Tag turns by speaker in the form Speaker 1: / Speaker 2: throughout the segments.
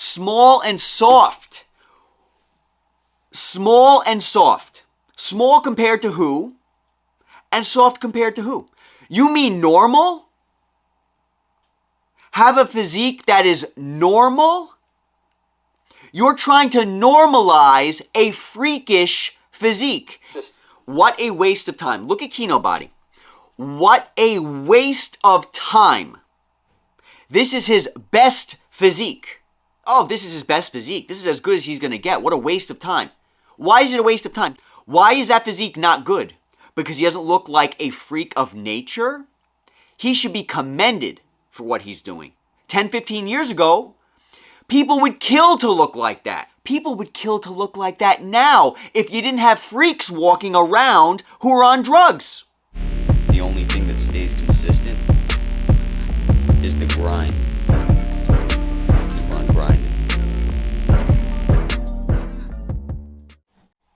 Speaker 1: Small and soft. Small and soft. Small compared to who? And soft compared to who? You mean normal? Have a physique that is normal? You're trying to normalize a freakish physique. What a waste of time. Look at Kinobody. What a waste of time. This is his best physique. Oh, this is his best physique. This is as good as he's going to get. What a waste of time. Why is it a waste of time? Why is that physique not good? Because he doesn't look like a freak of nature? He should be commended for what he's doing. 10, 15 years ago, people would kill to look like that. People would kill to look like that now if you didn't have freaks walking around who are on drugs.
Speaker 2: The only thing that stays consistent is the grind. Keep on grinding.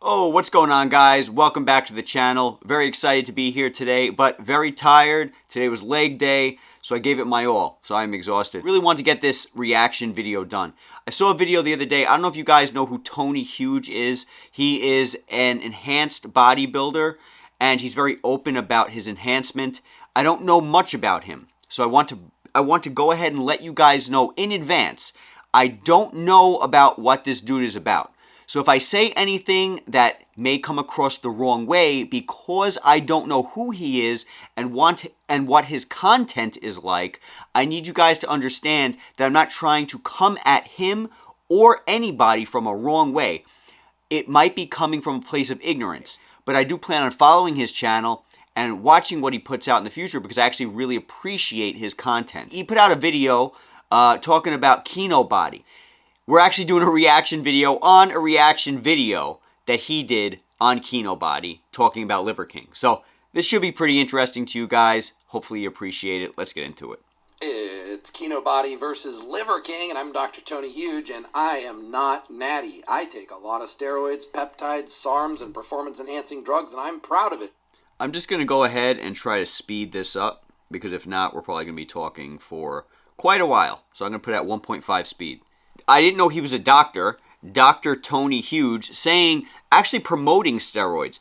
Speaker 1: Oh, what's going on, guys? Welcome back to the channel. Very excited to be here today, but very tired. Today was leg day, so I gave it my all. So I'm exhausted. Really wanted to get this reaction video done. I saw a video the other day. I don't know if you guys know who Tony Huge is. He is an enhanced bodybuilder, and he's very open about his enhancement. I don't know much about him, so I want to go ahead and let you guys know in advance. I don't know about what this dude is about. So if I say anything that may come across the wrong way because I don't know who he is and what his content is like, I need you guys to understand that I'm not trying to come at him or anybody from a wrong way. It might be coming from a place of ignorance, but I do plan on following his channel and watching what he puts out in the future because I actually really appreciate his content. He put out a video talking about Kinobody. We're actually doing a reaction video on a reaction video that he did on Kinobody talking about Liver King. So this should be pretty interesting to you guys. Hopefully you appreciate it. Let's get into it.
Speaker 3: It's Kinobody versus Liver King, and I'm Dr. Tony Huge, and I am not natty. I take a lot of steroids, peptides, SARMs, and performance-enhancing drugs, and I'm proud of it.
Speaker 1: I'm just going to go ahead and try to speed this up, because if not, we're probably going to be talking for quite a while. So I'm going to put it at 1.5 speed. I didn't know he was a doctor, Dr. Tony Huge, actually promoting steroids.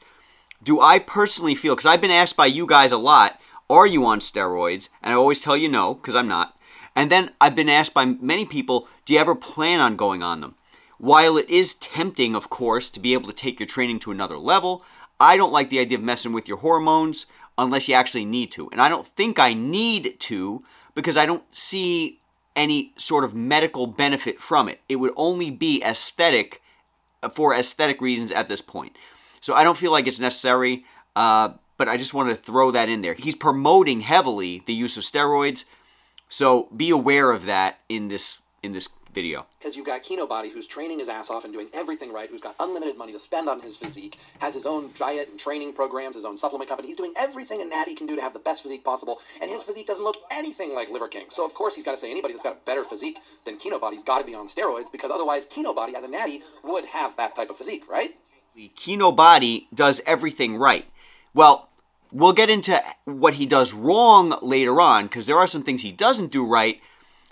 Speaker 1: Do I personally feel, because I've been asked by you guys a lot, are you on steroids? And I always tell you no, because I'm not. And then I've been asked by many people, do you ever plan on going on them? While it is tempting, of course, to be able to take your training to another level, I don't like the idea of messing with your hormones unless you actually need to. And I don't think I need to because I don't see any sort of medical benefit from it. It would only be aesthetic for aesthetic reasons at this point. So I don't feel like it's necessary, but I just wanted to throw that in there. He's promoting heavily the use of steroids, so be aware of that in this video.
Speaker 3: Because you've got Kinobody, who's training his ass off and doing everything right, who's got unlimited money to spend on his physique, has his own diet and training programs, his own supplement company. He's doing everything a natty can do to have the best physique possible, and his physique doesn't look anything like Liver King. So, of course, he's got to say anybody that's got a better physique than Kinobody's got to be on steroids, because otherwise Kinobody, as a natty, would have that type of physique, right?
Speaker 1: Kinobody does everything right. Well, we'll get into what he does wrong later on, because there are some things he doesn't do right.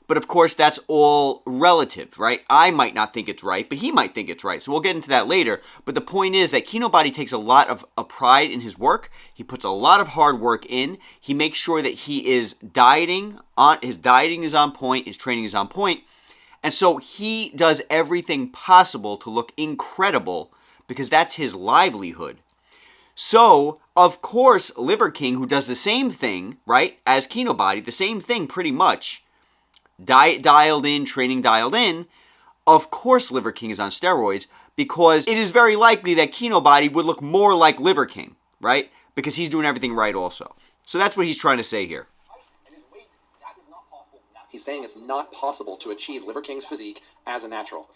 Speaker 1: But of course, that's all relative, right? I might not think it's right, but he might think it's right. So we'll get into that later. But the point is that Kinobody takes a lot of pride in his work. He puts a lot of hard work in. He makes sure that he is dieting. His dieting is on point. His training is on point. And so he does everything possible to look incredible because that's his livelihood. So, of course, Liver King, who does the same thing, right, as Kinobody, the same thing pretty much, diet dialed in, training dialed in, of course Liver King is on steroids because it is very likely that Kinobody would look more like Liver King, right? Because he's doing everything right also. So that's what he's trying to say here.
Speaker 3: He's saying it's not possible to achieve Liver King's physique as a natural.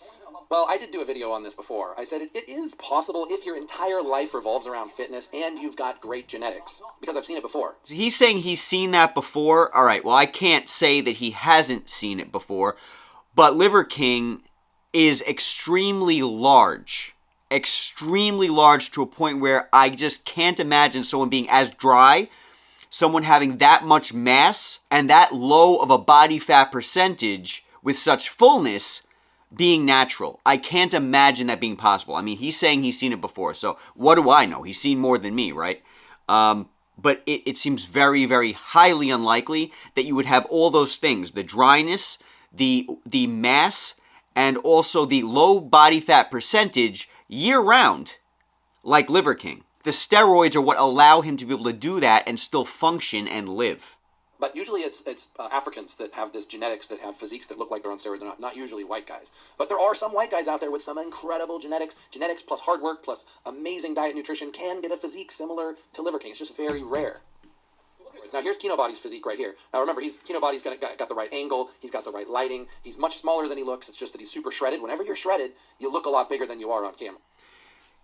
Speaker 3: Well, I did do a video on this before. I said it is possible if your entire life revolves around fitness and you've got great genetics, because I've seen it before.
Speaker 1: So he's saying he's seen that before. All right, well, I can't say that he hasn't seen it before, but Liver King is extremely large to a point where I just can't imagine someone being as dry, someone having that much mass and that low of a body fat percentage with such fullness being natural. I can't imagine that being possible. I mean, he's saying he's seen it before, so what do I know? He's seen more than me, right? But it seems very, very highly unlikely that you would have all those things, the dryness, the mass, and also the low body fat percentage year-round, like Liver King. The steroids are what allow him to be able to do that and still function and live.
Speaker 3: But usually it's Africans that have this genetics, that have physiques that look like they're on steroids. They're not usually white guys. But there are some white guys out there with some incredible genetics. Genetics plus hard work plus amazing diet nutrition can get a physique similar to Liver King. It's just very rare. Now here's Kinobody's physique right here. Now remember, Kinobody's got the right angle. He's got the right lighting. He's much smaller than he looks. It's just that he's super shredded. Whenever you're shredded, you look a lot bigger than you are on camera.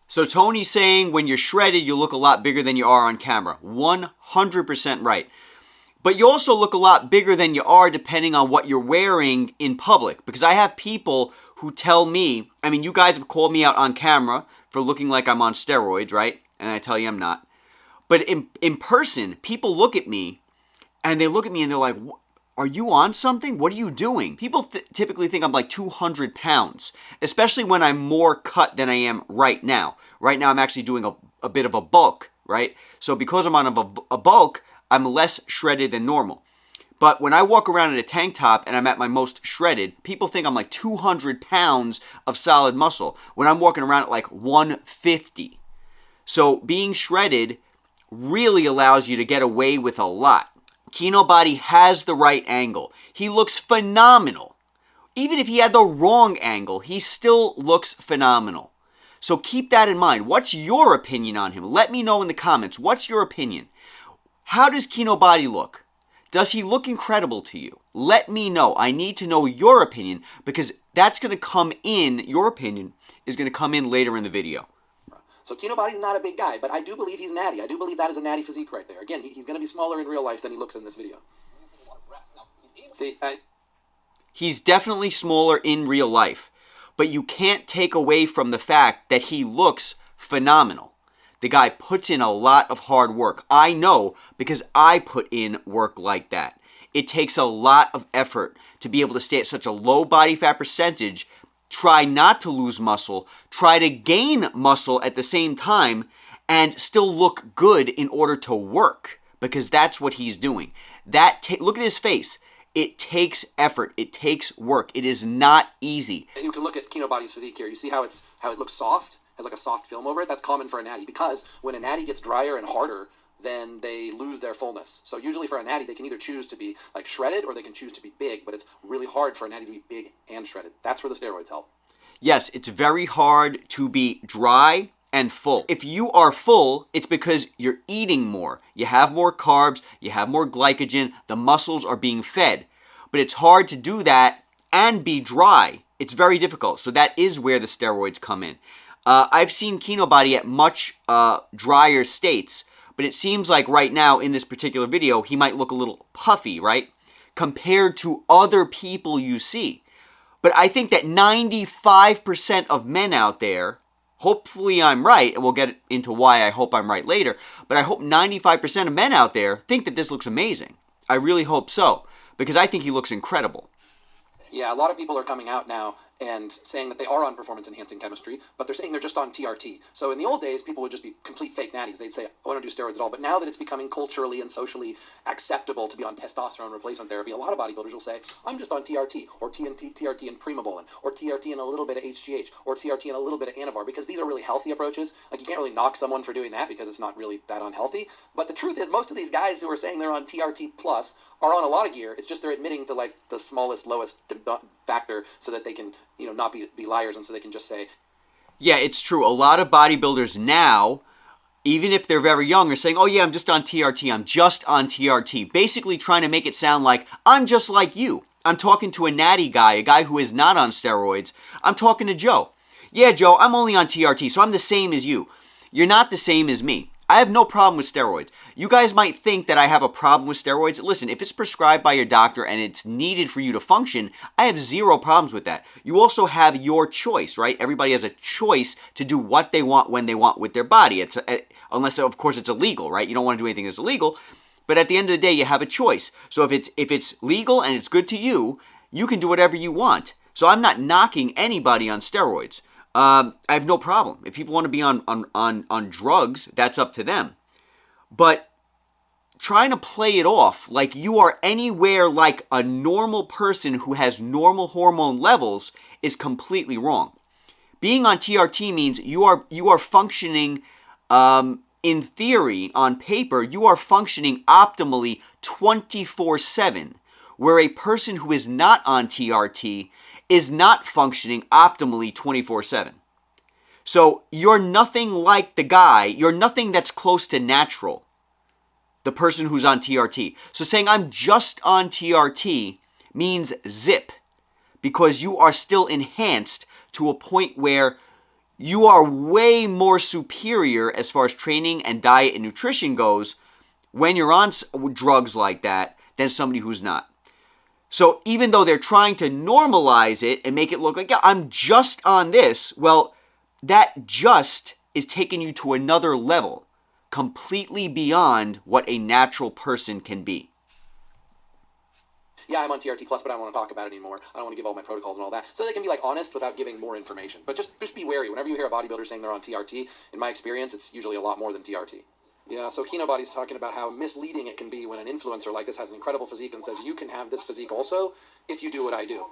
Speaker 1: So Tony's saying when you're shredded, you look a lot bigger than you are on camera. 100% right. But you also look a lot bigger than you are depending on what you're wearing in public. Because I have people who tell me, I mean, you guys have called me out on camera for looking like I'm on steroids, right? And I tell you I'm not. But in person, people look at me and they're like, are you on something? What are you doing? People typically think I'm like 200 pounds, especially when I'm more cut than I am right now. Right now, I'm actually doing a bit of a bulk, right? So because I'm on a bulk, I'm less shredded than normal. But when I walk around in a tank top and I'm at my most shredded, people think I'm like 200 pounds of solid muscle when I'm walking around at like 150. So being shredded really allows you to get away with a lot. Kinobody has the right angle. He looks phenomenal. Even if he had the wrong angle, he still looks phenomenal. So keep that in mind. What's your opinion on him? Let me know in the comments. What's your opinion? How does Kinobody look? Does he look incredible to you? Let me know. I need to know your opinion because that's going to come in, your opinion is going to come in later in the video.
Speaker 3: So Kinobody's not a big guy, but I do believe he's natty. I do believe that is a natty physique right there. Again, he's going to be smaller in real life than he looks in this video. See,
Speaker 1: he's definitely smaller in real life, but you can't take away from the fact that he looks phenomenal. The guy puts in a lot of hard work. I know because I put in work like that. It takes a lot of effort to be able to stay at such a low body fat percentage, try not to lose muscle, try to gain muscle at the same time, and still look good in order to work, because that's what he's doing. Look at his face. It takes effort. It takes work. It is not easy.
Speaker 3: You can look at Kinobody's physique here. You see how it looks soft? Has like a soft film over it. That's common for a natty because when a natty gets drier and harder, then they lose their fullness. So usually for a natty, they can either choose to be like shredded or they can choose to be big, but it's really hard for a natty to be big and shredded. That's where the steroids help.
Speaker 1: Yes, it's very hard to be dry and full. If you are full, it's because you're eating more. You have more carbs, you have more glycogen, the muscles are being fed. But it's hard to do that and be dry. It's very difficult. So that is where the steroids come in. I've seen Kinobody at much drier states, but it seems like right now in this particular video, he might look a little puffy, right? Compared to other people you see. But I think that 95% of men out there, hopefully I'm right, and we'll get into why I hope I'm right later, but I hope 95% of men out there think that this looks amazing. I really hope so, because I think he looks incredible.
Speaker 3: Yeah, a lot of people are coming out now and saying that they are on performance-enhancing chemistry, but they're saying they're just on TRT. So in the old days, people would just be complete fake natties. They'd say, I don't do steroids at all. But now that it's becoming culturally and socially acceptable to be on testosterone replacement therapy, a lot of bodybuilders will say, I'm just on TRT, or TRT and primobolan, or TRT and a little bit of HGH, or TRT and a little bit of Anavar, because these are really healthy approaches. Like, you can't really knock someone for doing that because it's not really that unhealthy. But the truth is, most of these guys who are saying they're on TRT plus are on a lot of gear. It's just they're admitting to, like, the smallest, lowest factor so that they can, not be liars, and so they can just say.
Speaker 1: Yeah, it's true. A lot of bodybuilders now, even if they're very young, are saying, oh yeah, I'm just on TRT, I'm just on TRT. Basically trying to make it sound like, I'm just like you. I'm talking to a natty guy, a guy who is not on steroids. I'm talking to Joe. Yeah, Joe, I'm only on TRT, so I'm the same as you. You're not the same as me. I have no problem with steroids. You guys might think that I have a problem with steroids. Listen, if it's prescribed by your doctor and it's needed for you to function, I have zero problems with that. You also have your choice, right? Everybody has a choice to do what they want when they want with their body. Unless, of course, it's illegal, right? You don't want to do anything that's illegal. But at the end of the day, you have a choice. So if it's legal and it's good to you, you can do whatever you want. So I'm not knocking anybody on steroids. I have no problem. If people want to be on drugs, that's up to them. But trying to play it off like you are anywhere like a normal person who has normal hormone levels is completely wrong. Being on TRT means you are functioning, in theory, on paper, you are functioning optimally 24/7, where a person who is not on TRT is not functioning optimally 24/7. So you're nothing like the guy, you're nothing that's close to natural, the person who's on TRT. So saying I'm just on TRT means zip, because you are still enhanced to a point where you are way more superior as far as training and diet and nutrition goes when you're on drugs like that than somebody who's not. So even though they're trying to normalize it and make it look like, yeah, I'm just on this, well, that just is taking you to another level, completely beyond what a natural person can be.
Speaker 3: Yeah, I'm on TRT Plus, but I don't want to talk about it anymore. I don't want to give all my protocols and all that. So they can be like honest without giving more information. But just be wary. Whenever you hear a bodybuilder saying they're on TRT, in my experience, it's usually a lot more than TRT. Yeah, so Kinobody's talking about how misleading it can be when an influencer like this has an incredible physique and says, you can have this physique also if you do what I do.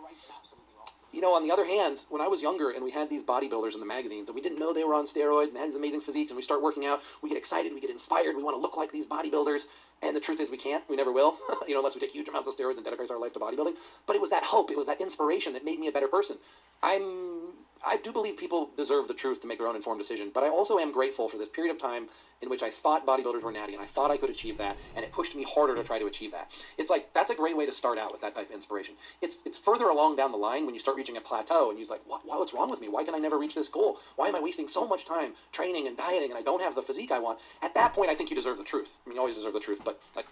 Speaker 3: You know, on the other hand, when I was younger and we had these bodybuilders in the magazines and we didn't know they were on steroids and they had these amazing physiques and we start working out, we get excited, we get inspired, we want to look like these bodybuilders. And the truth is we can't, we never will, unless we take huge amounts of steroids and dedicate our life to bodybuilding. But it was that hope, it was that inspiration that made me a better person. I do believe people deserve the truth to make their own informed decision, but I also am grateful for this period of time in which I thought bodybuilders were natty and I thought I could achieve that, and it pushed me harder to try to achieve that. It's like, that's a great way to start out with that type of inspiration. It's further along down the line when you start reaching a plateau and you're like, what's wrong with me? Why can I never reach this goal? Why am I wasting so much time training and dieting and I don't have the physique I want? At that point, I think you deserve the truth. I mean, you always deserve the truth, but like...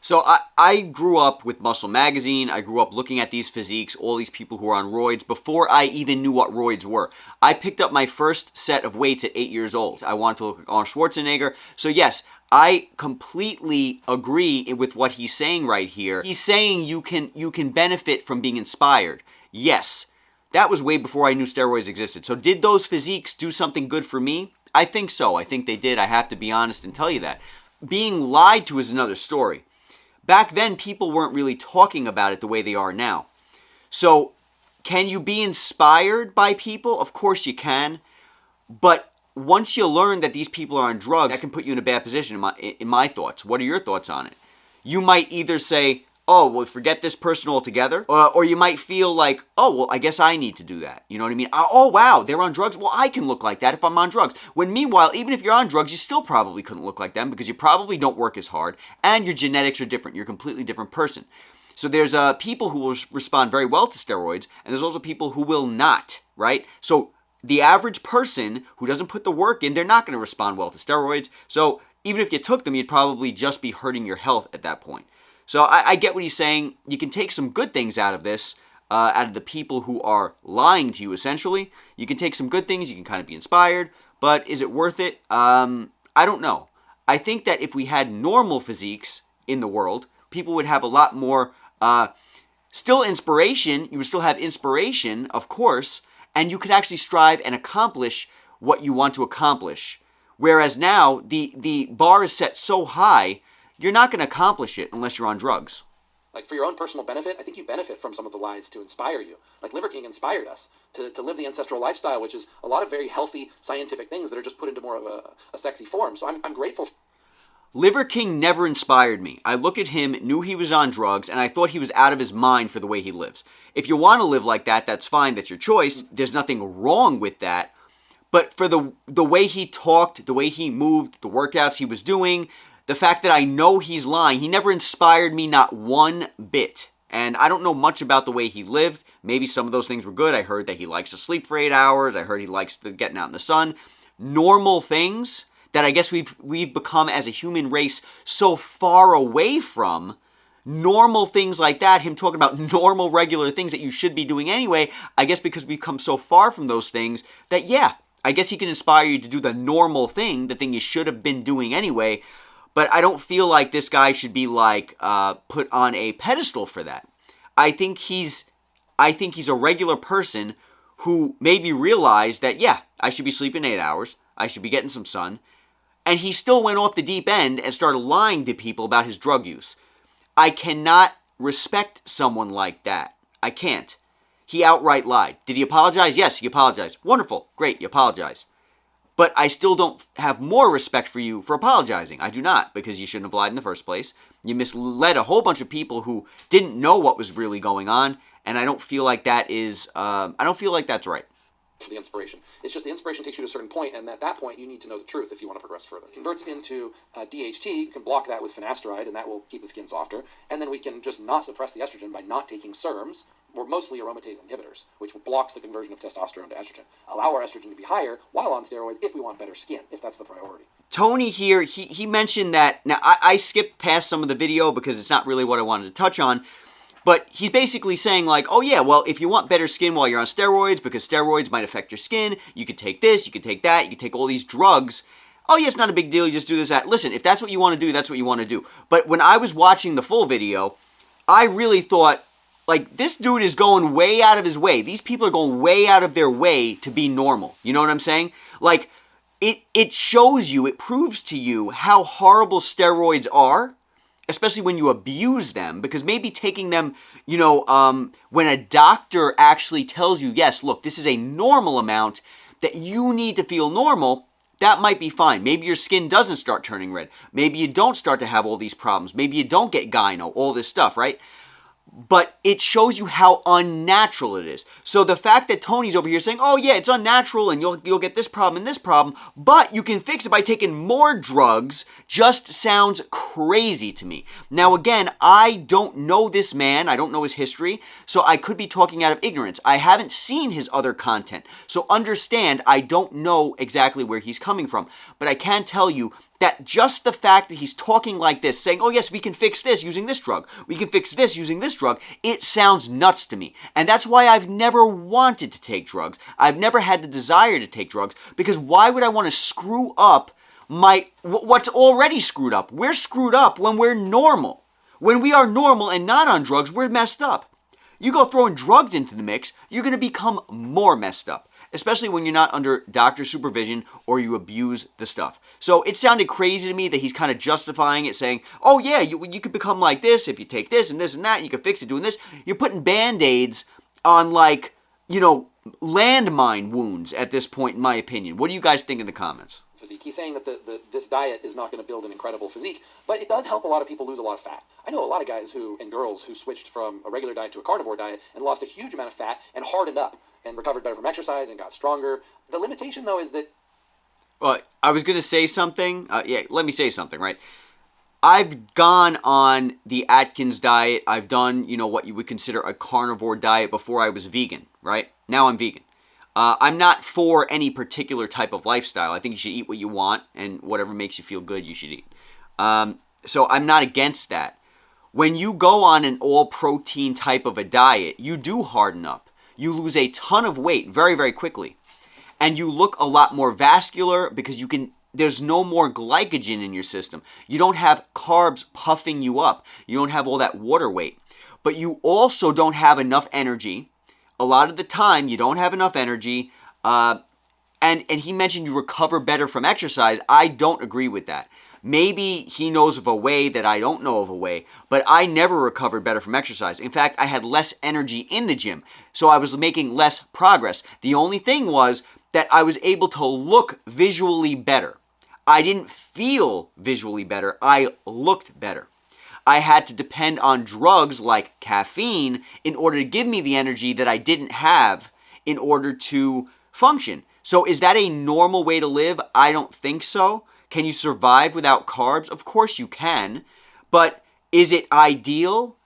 Speaker 1: So I grew up with Muscle Magazine. I grew up looking at these physiques, all these people who are on roids, before I even knew what roids were. I picked up my first set of weights at 8 years old. I wanted to look like Arnold Schwarzenegger. So yes, I completely agree with what he's saying right here. He's saying you can benefit from being inspired. Yes, that was way before I knew steroids existed. So did those physiques do something good for me? I think so. I think they did. I have to be honest and tell you that. Being lied to is another story. Back then, people weren't really talking about it the way they are now. So, can you be inspired by people? Of course you can. But once you learn that these people are on drugs, that can put you in a bad position in my thoughts. What are your thoughts on it? You might either say, oh, well, forget this person altogether. Or you might feel like, oh, well, I guess I need to do that. You know what I mean? Oh, wow, they're on drugs? Well, I can look like that if I'm on drugs. When meanwhile, even if you're on drugs, you still probably couldn't look like them because you probably don't work as hard and your genetics are different. You're a completely different person. So there's people who will respond very well to steroids, and there's also people who will not, right? So the average person who doesn't put the work in, they're not going to respond well to steroids. So even if you took them, you'd probably just be hurting your health at that point. So I get what he's saying. You can take some good things out of this, out of the people who are lying to you, essentially. You can take some good things. You can kind of be inspired. But is it worth it? I don't know. I think that if we had normal physiques in the world, people would have a lot more, still inspiration. You would still have inspiration, of course, and you could actually strive and accomplish what you want to accomplish. Whereas now, the bar is set so high, you're not going to accomplish it unless you're on drugs.
Speaker 3: Like, for your own personal benefit, I think you benefit from some of the lies to inspire you. Like, Liver King inspired us to live the ancestral lifestyle, which is a lot of very healthy scientific things that are just put into more of a sexy form. So I'm grateful.
Speaker 1: Liver King never inspired me. I look at him, knew he was on drugs, and I thought he was out of his mind for the way he lives. If you want to live like that, that's fine. That's your choice. There's nothing wrong with that. But for the way he talked, the way he moved, the workouts he was doing, the fact that I know he's lying, he never inspired me, not one bit. And I don't know much about the way he lived. Maybe some of those things were good. I heard that he likes to sleep for 8 hours. I heard he likes getting out in the sun. Normal things that I guess we've become as a human race so far away from. Normal things like that, him talking about normal, regular things that you should be doing anyway, I guess because we've come so far from those things that, yeah, I guess he can inspire you to do the normal thing, the thing you should have been doing anyway. But I don't feel like this guy should be like put on a pedestal for that. I think he's I think he's a regular person who maybe realized that, yeah, I should be sleeping 8 hours, I should be getting some sun, and he still went off the deep end and started lying to people about his drug use. I cannot respect someone like that. I can't. He outright lied. Did he apologize? Yes, he apologized. Wonderful. Great, you apologize. But I still don't have more respect for you for apologizing. I do not, because you shouldn't have lied in the first place. You misled a whole bunch of people who didn't know what was really going on, and I don't feel like that is, I don't feel like that's right.
Speaker 3: For the inspiration. It's just the inspiration takes you to a certain point, and at that point you need to know the truth if you want to progress further. It converts into DHT. You can block that with finasteride, and that will keep the skin softer. And then we can just not suppress the estrogen by not taking SERMs, or mostly aromatase inhibitors, which blocks the conversion of testosterone to estrogen. Allow our estrogen to be higher while on steroids if we want better skin, if that's the priority.
Speaker 1: Tony here, he mentioned that, now I skipped past some of the video because it's not really what I wanted to touch on, but he's basically saying like, oh yeah, well, if you want better skin while you're on steroids, because steroids might affect your skin, you could take this, you could take that, you could take all these drugs. Oh yeah, it's not a big deal, you just do this, that. Listen, if that's what you want to do, that's what you want to do. But when I was watching the full video, I really thought, like, this dude is going way out of his way. These people are going way out of their way to be normal. You know what I'm saying? Like, it shows you, it proves to you how horrible steroids are, especially when you abuse them, because maybe taking them, you know, when a doctor actually tells you, yes, look, this is a normal amount that you need to feel normal, that might be fine. Maybe your skin doesn't start turning red. Maybe you don't start to have all these problems. Maybe you don't get gyno, all this stuff, right? But it shows you how unnatural it is. So the fact that Tony's over here saying, oh yeah, it's unnatural and you'll get this problem and this problem, but you can fix it by taking more drugs, just sounds crazy to me. Now again, I don't know this man, I don't know his history, so I could be talking out of ignorance. I haven't seen his other content, so understand I don't know exactly where he's coming from. But I can tell you that just the fact that he's talking like this, saying, oh yes, we can fix this using this drug, we can fix this using this drug, it sounds nuts to me. And that's why I've never wanted to take drugs. I've never had the desire to take drugs, because why would I want to screw up what's already screwed up? We're screwed up when we're normal. When we are normal and not on drugs, we're messed up. You go throwing drugs into the mix, you're going to become more messed up, especially when you're not under doctor supervision or you abuse the stuff. So it sounded crazy to me that he's kind of justifying it, saying, oh yeah, you could become like this if you take this and this and that, and you can fix it doing this. You're putting Band-Aids on, like, you know, landmine wounds at this point, in my opinion. What do you guys think in the comments?
Speaker 3: Physique. He's saying that this diet is not going to build an incredible physique, but it does help a lot of people lose a lot of fat. I know a lot of guys and girls who switched from a regular diet to a carnivore diet and lost a huge amount of fat and hardened up and recovered better from exercise and got stronger. The limitation, though, is that...
Speaker 1: Well, I was going to say something. Yeah, let me say something, right? I've gone on the Atkins diet. I've done, you know, what you would consider a carnivore diet before I was vegan, right? Now I'm vegan. I'm not for any particular type of lifestyle. I think you should eat what you want, and whatever makes you feel good, you should eat. So I'm not against that. When you go on an all-protein type of a diet, you do harden up. You lose a ton of weight very, very quickly. And you look a lot more vascular because there's no more glycogen in your system. You don't have carbs puffing you up. You don't have all that water weight. But you also don't have enough energy. A lot of the time, you don't have enough energy. And he mentioned you recover better from exercise. I don't agree with that. Maybe he knows of a way that I don't know of a way, but I never recovered better from exercise. In fact, I had less energy in the gym, so I was making less progress. The only thing was that I was able to look visually better. I didn't feel visually better. I looked better. I had to depend on drugs like caffeine in order to give me the energy that I didn't have in order to function. So is that a normal way to live? I don't think so. Can you survive without carbs? Of course you can. But is it ideal?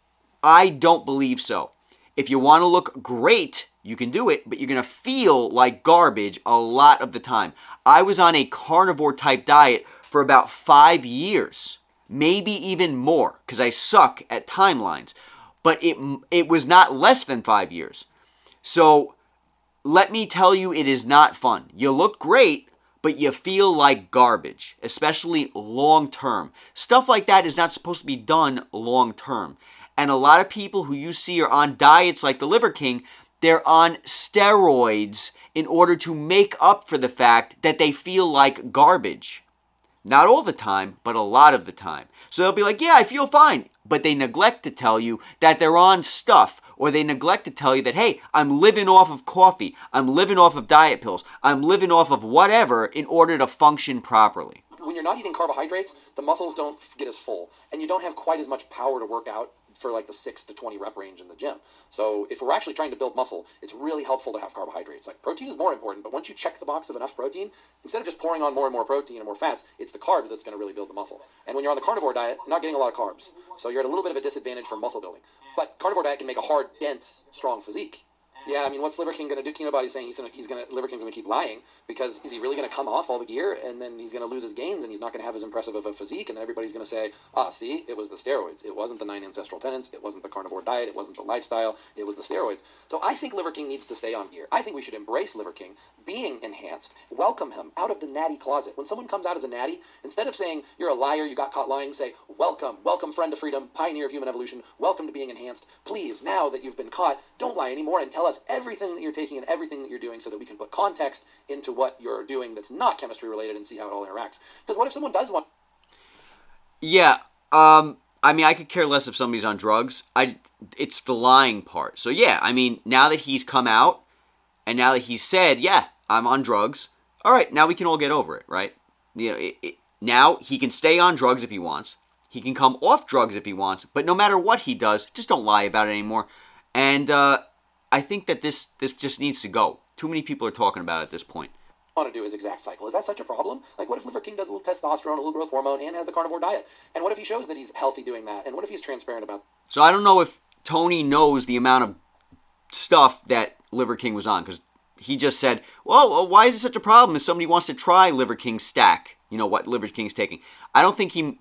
Speaker 1: I don't believe so. If you want to look great, you can do it, but you're going to feel like garbage a lot of the time. I was on a carnivore type diet for about 5 years. Maybe even more, because I suck at timelines. But it was not less than 5 years. So let me tell you, it is not fun. You look great, but you feel like garbage, especially long term. Stuff like that is not supposed to be done long term. And a lot of people who you see are on diets like the Liver King, they're on steroids in order to make up for the fact that they feel like garbage. Not all the time, but a lot of the time. So they'll be like, yeah, I feel fine. But they neglect to tell you that they're on stuff. Or they neglect to tell you that, hey, I'm living off of coffee. I'm living off of diet pills. I'm living off of whatever in order to function properly.
Speaker 3: When you're not eating carbohydrates, the muscles don't get as full, and you don't have quite as much power to work out for like the 6 to 20 rep range in the gym. So if we're actually trying to build muscle, it's really helpful to have carbohydrates. Like, protein is more important, but once you check the box of enough protein, instead of just pouring on more and more protein and more fats, it's the carbs that's going to really build the muscle. And when you're on the carnivore diet, you're not getting a lot of carbs. So you're at a little bit of a disadvantage for muscle building. But carnivore diet can make a hard, dense, strong physique. Yeah, I mean, what's Liver King going to do? Kinobody's saying Liver King's going to keep lying, because is he really going to come off all the gear, and then he's going to lose his gains, and he's not going to have as impressive of a physique, and then everybody's going to say, see, it was the steroids. It wasn't the 9 ancestral tenets. It wasn't the carnivore diet. It wasn't the lifestyle. It was the steroids. So I think Liver King needs to stay on gear. I think we should embrace Liver King being enhanced, welcome him out of the natty closet. When someone comes out as a natty, instead of saying, you're a liar, you got caught lying, say, welcome, friend to freedom, pioneer of human evolution, welcome to being enhanced. Please, now that you've been caught, don't lie anymore and tell us everything that you're taking and everything that you're doing, so that we can put context into what you're doing that's not chemistry related and see how it all interacts. Because what if someone does want...
Speaker 1: Yeah, I mean, I could care less if somebody's on drugs. It's the lying part. So yeah, I mean, now that he's come out, and now that he's said, yeah, I'm on drugs, all right, now we can all get over it, right? You know, now he can stay on drugs if he wants. He can come off drugs if he wants. But no matter what he does, just don't lie about it anymore. And I think that this just needs to go. Too many people are talking about it at this point.
Speaker 3: Want to do his exact cycle. Is that such a problem? Like, what if Liver King does a little testosterone, a little growth hormone, and has the carnivore diet? And what if he shows that he's healthy doing that? And what if he's transparent about...
Speaker 1: So I don't know if Tony knows the amount of stuff that Liver King was on, because he just said, well, why is it such a problem if somebody wants to try Liver King's stack? You know, what Liver King's taking. I don't think he...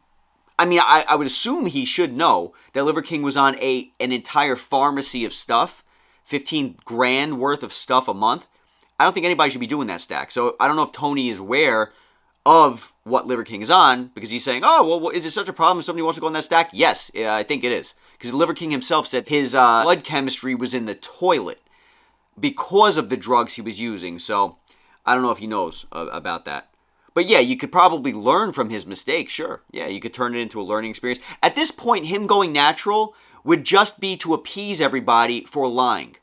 Speaker 1: I mean, I would assume he should know that Liver King was on an entire pharmacy of stuff, 15 grand worth of stuff a month. I don't think anybody should be doing that stack. So I don't know if Tony is aware of what Liver King is on, because he's saying, oh, well, is it such a problem if somebody wants to go on that stack? Yes, I think it is. Because Liver King himself said his blood chemistry was in the toilet because of the drugs he was using. So I don't know if he knows about that. But yeah, you could probably learn from his mistakes, sure. Yeah, you could turn it into a learning experience. At this point, him going natural would just be to appease everybody for lying.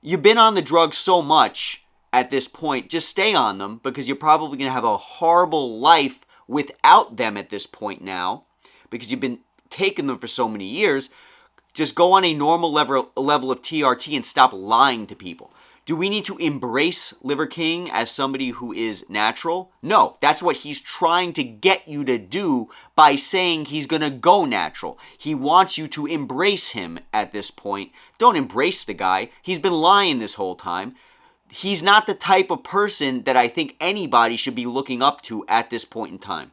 Speaker 1: You've been on the drugs so much at this point, just stay on them, because you're probably going to have a horrible life without them at this point now, because you've been taking them for so many years. Just go on a normal level of TRT and stop lying to people. Do we need to embrace Liver King as somebody who is natural? No, that's what he's trying to get you to do by saying he's going to go natural. He wants you to embrace him at this point. Don't embrace the guy. He's been lying this whole time. He's not the type of person that I think anybody should be looking up to at this point in time.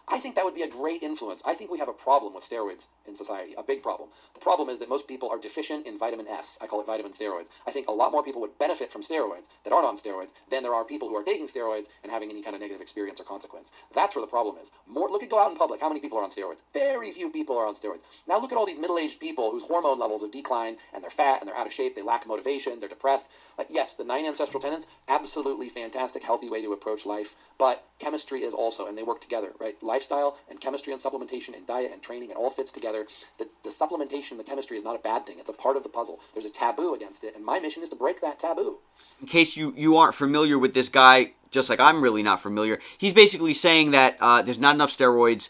Speaker 3: I think that would be a great influence. I think we have a problem with steroids in society, a big problem. The problem is that most people are deficient in vitamin S. I call it vitamin steroids. I think a lot more people would benefit from steroids that aren't on steroids than there are people who are taking steroids and having any kind of negative experience or consequence. That's where the problem is. Go out in public. How many people are on steroids? Very few people are on steroids. Now look at all these middle-aged people whose hormone levels have declined, and they're fat, and they're out of shape, they lack motivation, they're depressed. Yes, the 9 ancestral tenets, absolutely fantastic, healthy way to approach life, but chemistry is also, and they work together, right? Lifestyle and chemistry and supplementation and diet and training, it all fits together. The supplementation, the chemistry is not a bad thing. It's a part of the puzzle. There's a taboo against it, and my mission is to break that taboo.
Speaker 1: In case you aren't familiar with this guy, just like I'm really not familiar, he's basically saying that there's not enough steroids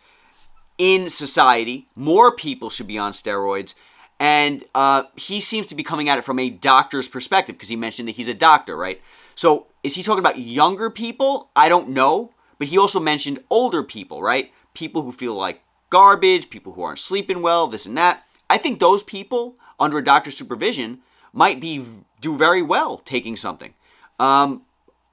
Speaker 1: in society. More people should be on steroids. And he seems to be coming at it from a doctor's perspective, because he mentioned that he's a doctor, right? So is he talking about younger people? I don't know. But he also mentioned older people, right? People who feel like garbage, people who aren't sleeping well, this and that. I think those people, under a doctor's supervision, might do very well taking something. All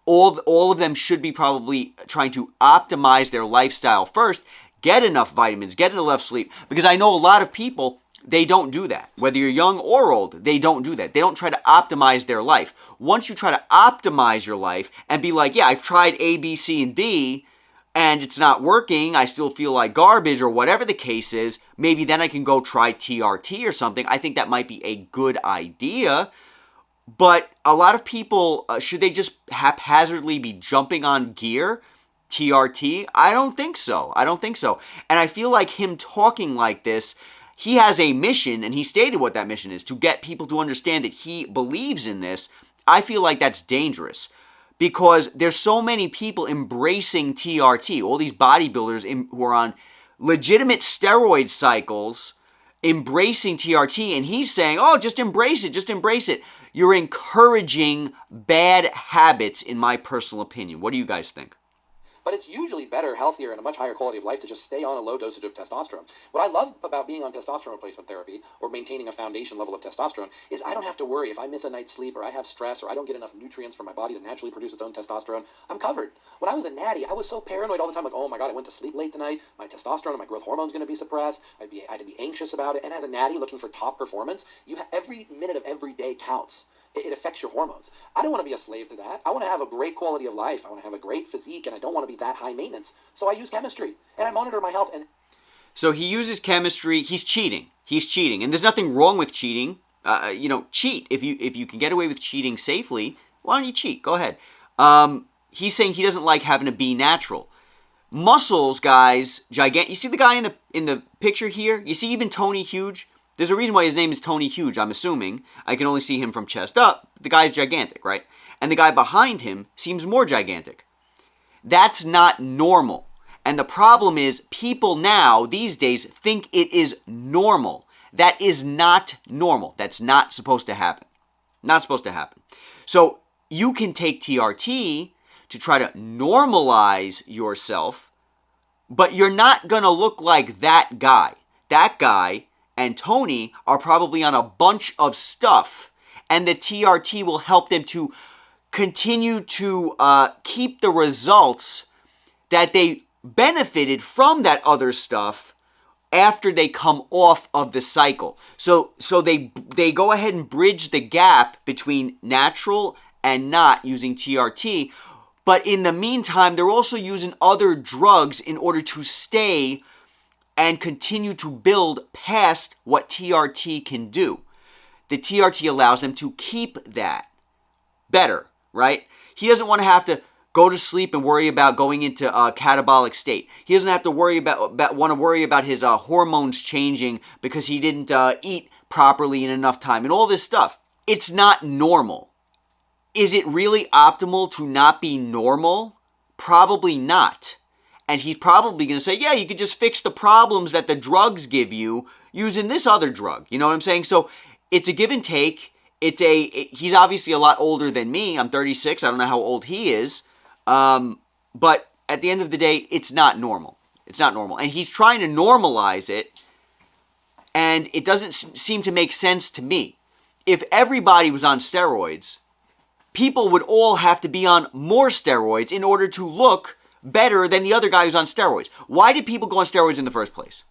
Speaker 1: of them should be probably trying to optimize their lifestyle first, get enough vitamins, get enough sleep, because I know a lot of people, they don't do that. Whether you're young or old, they don't do that. They don't try to optimize their life. Once you try to optimize your life and be like, yeah, I've tried A, B, C, and D, and it's not working, I still feel like garbage or whatever the case is, maybe then I can go try TRT or something. I think that might be a good idea. But a lot of people, should they just haphazardly be jumping on gear, TRT? I don't think so. I don't think so. And I feel like him talking like this, he has a mission, and he stated what that mission is, to get people to understand that he believes in this. I feel like that's dangerous because there's so many people embracing TRT, all these bodybuilders who are on legitimate steroid cycles embracing TRT, and he's saying, oh, just embrace it, just embrace it. You're encouraging bad habits, in my personal opinion. What do you guys think?
Speaker 3: But it's usually better, healthier, and a much higher quality of life to just stay on a low dosage of testosterone. What I love about being on testosterone replacement therapy or maintaining a foundation level of testosterone is I don't have to worry if I miss a night's sleep or I have stress or I don't get enough nutrients from my body to naturally produce its own testosterone. I'm covered. When I was a natty, I was so paranoid all the time, like, oh my God, I went to sleep late tonight. My testosterone and my growth hormone's going to be suppressed. I had to be anxious about it. And as a natty looking for top performance, every minute of every day counts. It affects your hormones. I don't want to be a slave to that. I want to have a great quality of life. I want to have a great physique, and I don't want to be that high maintenance. So I use chemistry, and I monitor my health. And
Speaker 1: so he uses chemistry. He's cheating. He's cheating, and there's nothing wrong with cheating. Cheat. If you can get away with cheating safely, why don't you cheat? Go ahead. He's saying he doesn't like having to be natural. Muscles, guys, gigantic. You see the guy in the picture here? You see even Tony Huge? There's a reason why his name is Tony Huge, I'm assuming. I can only see him from chest up. The guy's gigantic, right? And the guy behind him seems more gigantic. That's not normal. And the problem is people now, these days, think it is normal. That is not normal. That's not supposed to happen. Not supposed to happen. So you can take TRT to try to normalize yourself, but you're not going to look like that guy. That guy and Tony are probably on a bunch of stuff, and the TRT will help them to continue to keep the results that they benefited from that other stuff after they come off of the cycle. So they go ahead and bridge the gap between natural and not using TRT, but in the meantime, they're also using other drugs in order to stay and continue to build past what TRT can do. The TRT allows them to keep that better, right? He doesn't want to have to go to sleep and worry about going into a catabolic state. He doesn't have to worry about his hormones changing because he didn't eat properly in enough time and all this stuff. It's not normal. Is it really optimal to not be normal? Probably not. And he's probably going to say, yeah, you could just fix the problems that the drugs give you using this other drug. You know what I'm saying? So it's a give and take. He's obviously a lot older than me. I'm 36. I don't know how old he is. But at the end of the day, it's not normal. It's not normal. And he's trying to normalize it. And it doesn't seem to make sense to me. If everybody was on steroids, people would all have to be on more steroids in order to look better than the other guy who's on steroids. Why did people go on steroids in the first place?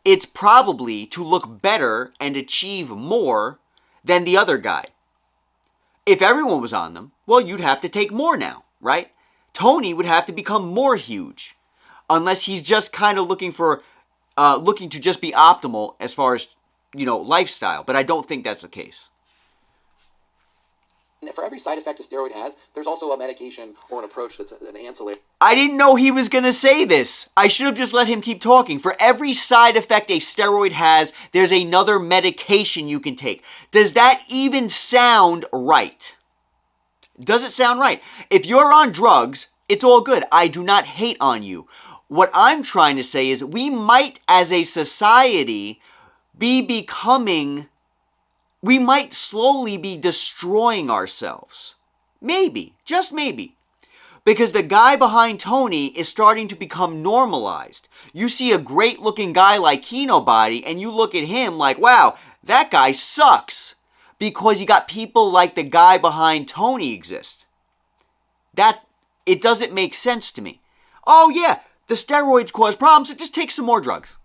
Speaker 1: It's probably to look better and achieve more than the other guy. If everyone was on them, well, you'd have to take more now, right? Tony would have to become more huge, unless he's just kind of looking to just be optimal as far as, lifestyle. But I don't think that's the case.
Speaker 3: For every side effect a steroid has, there's also a medication or an approach that's an ancillary.
Speaker 1: I didn't know he was going to say this. I should have just let him keep talking. For every side effect a steroid has, there's another medication you can take. Does that even sound right? Does it sound right? If you're on drugs, it's all good. I do not hate on you. What I'm trying to say is we might, as a society, we might slowly be destroying ourselves. Maybe, just maybe. Because the guy behind Tony is starting to become normalized. You see a great looking guy like Kinobody and you look at him like, wow, that guy sucks. Because you got people like the guy behind Tony exist. It doesn't make sense to me. Oh yeah, the steroids cause problems, so just take some more drugs.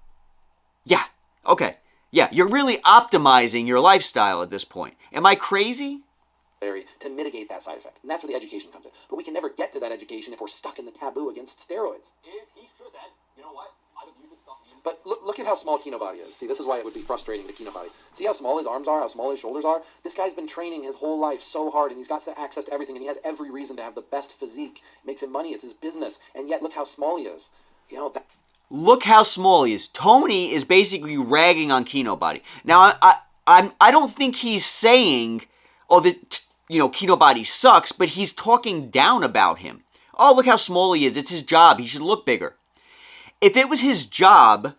Speaker 1: Yeah, okay. Yeah, you're really optimizing your lifestyle at this point. Am I crazy?
Speaker 3: to mitigate that side effect. And that's where the education comes in. But we can never get to that education if we're stuck in the taboo against steroids.
Speaker 4: He sure said, you know what? I've abused this stuff.
Speaker 3: But look at how small Kinobody is. See, this is why it would be frustrating to Kinobody. See how small his arms are, how small his shoulders are? This guy's been training his whole life so hard, and he's got access to everything, and he has every reason to have the best physique. It makes him money, it's his business, and yet look how small he is. You know,
Speaker 1: Look how small he is. Tony is basically ragging on Kinobody. Now, I don't think he's saying, oh, Kinobody sucks, but he's talking down about him. Oh, look how small he is. It's his job. He should look bigger. If it was his job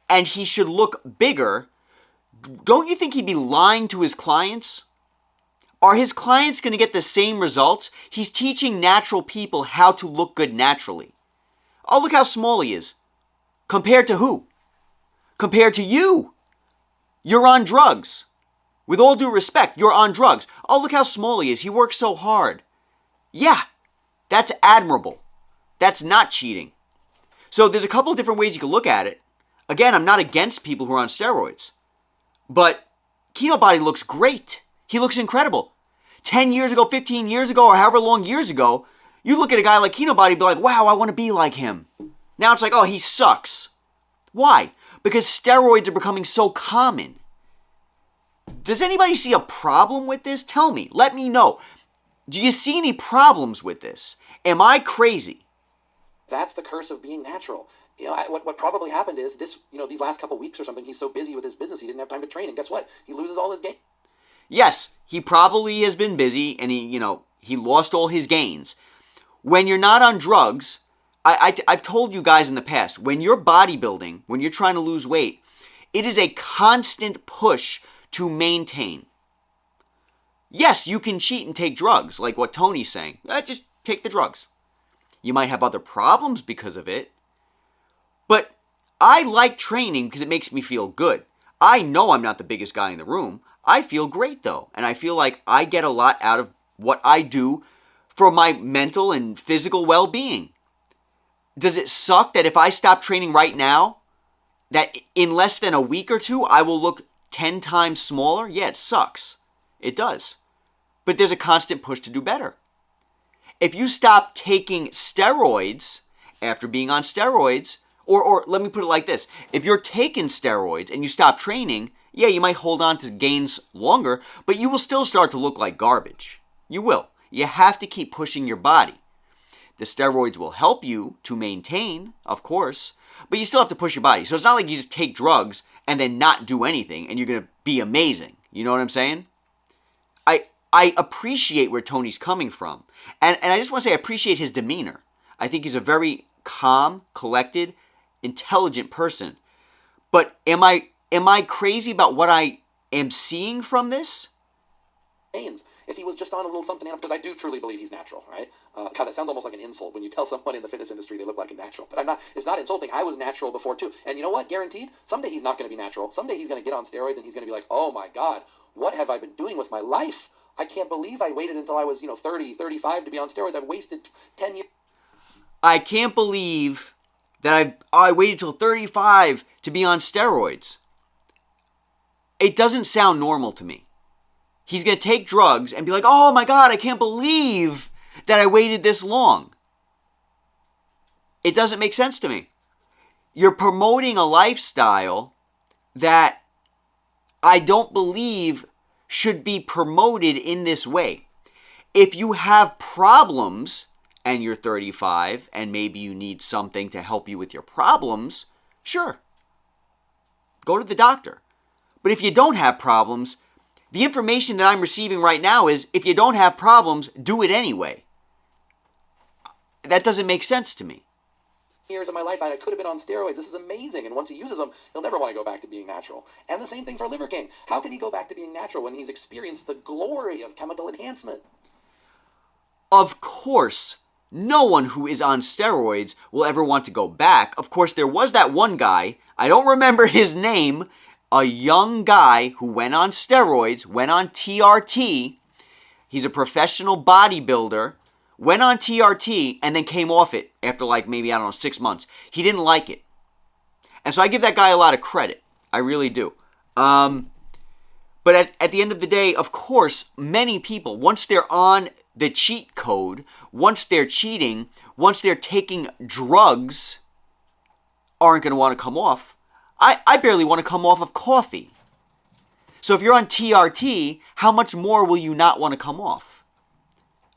Speaker 1: and he should look bigger, don't you think he'd be lying to his clients? Are his clients going to get the same results? He's teaching natural people how to look good naturally. Oh, look how small he is. Compared to who? Compared to you. You're on drugs. With all due respect, you're on drugs. Oh, look how small he is. He works so hard. Yeah, that's admirable. That's not cheating. So there's a couple of different ways you can look at it. Again, I'm not against people who are on steroids. But Kinobody looks great. He looks incredible. 10 years ago, 15 years ago, or however long years ago, you look at a guy like Kinobody and be like, wow, I want to be like him. Now it's like, oh, he sucks. Why? Because steroids are becoming so common. Does anybody see a problem with this? Tell me. Let me know. Do you see any problems with this? Am I crazy?
Speaker 3: That's the curse of being natural. You know, what probably happened is this, these last couple weeks or something, he's so busy with his business, he didn't have time to train. And guess what? He loses all his gains.
Speaker 1: Yes, he probably has been busy and he lost all his gains. When you're not on drugs, I've told you guys in the past, when you're bodybuilding, when you're trying to lose weight, it is a constant push to maintain. Yes, you can cheat and take drugs, like what Tony's saying. Just take the drugs. You might have other problems because of it. But I like training because it makes me feel good. I know I'm not the biggest guy in the room. I feel great though. And I feel like I get a lot out of what I do for my mental and physical well-being. Does it suck that if I stop training right now, that in less than a week or two, I will look 10 times smaller? Yeah, it sucks. It does. But there's a constant push to do better. If you stop taking steroids after being on steroids, or let me put it like this. If you're taking steroids and you stop training, yeah, you might hold on to gains longer, but you will still start to look like garbage. You will. You have to keep pushing your body. The steroids will help you to maintain, of course, but you still have to push your body. So it's not like you just take drugs and then not do anything and you're going to be amazing. You know what I'm saying? I appreciate where Tony's coming from. And I just want to say I appreciate his demeanor. I think he's a very calm, collected, intelligent person. But am I crazy about what I am seeing from this?
Speaker 3: If he was just on a little something, because I do truly believe he's natural, right? God, that sounds almost like an insult when you tell someone in the fitness industry they look like a natural. But I'm not. It's not insulting. I was natural before too. And you know what? Guaranteed, someday he's not going to be natural. Someday he's going to get on steroids and he's going to be like, oh my God, what have I been doing with my life? I can't believe I waited until I was, 30, 35 to be on steroids. I've wasted 10 years.
Speaker 1: I can't believe that I waited till 35 to be on steroids. It doesn't sound normal to me. He's going to take drugs and be like, oh my God, I can't believe that I waited this long. It doesn't make sense to me. You're promoting a lifestyle that I don't believe should be promoted in this way. If you have problems and you're 35 and maybe you need something to help you with your problems, sure, go to the doctor. But if you don't have problems, the information that I'm receiving right now is if you don't have problems, do it anyway. That doesn't make sense to me.
Speaker 3: Years of my life I could have been on steroids. This is amazing. And once he uses them, he'll never want to go back to being natural. And the same thing for Liver King. How can he go back to being natural when he's experienced the glory of chemical enhancement?
Speaker 1: Of course, no one who is on steroids will ever want to go back. Of course, there was that one guy, I don't remember his name, a young guy who went on steroids, went on TRT. He's a professional bodybuilder, went on TRT, and then came off it after maybe, 6 months. He didn't like it. And so I give that guy a lot of credit. I really do. But at the end of the day, of course, many people, once they're on the cheat code, once they're cheating, once they're taking drugs, aren't going to want to come off. I barely want to come off of coffee. So if you're on TRT, how much more will you not want to come off?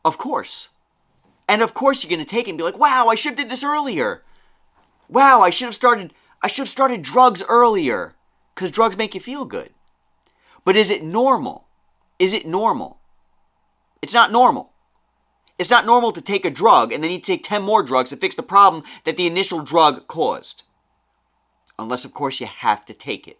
Speaker 1: Of course. And of course you're going to take it and be like, wow, I should have did this earlier. Wow, I should have started drugs earlier. Because drugs make you feel good. But is it normal? Is it normal? It's not normal. It's not normal to take a drug and then you take 10 more drugs to fix the problem that the initial drug caused. Unless, of course, you have to take it.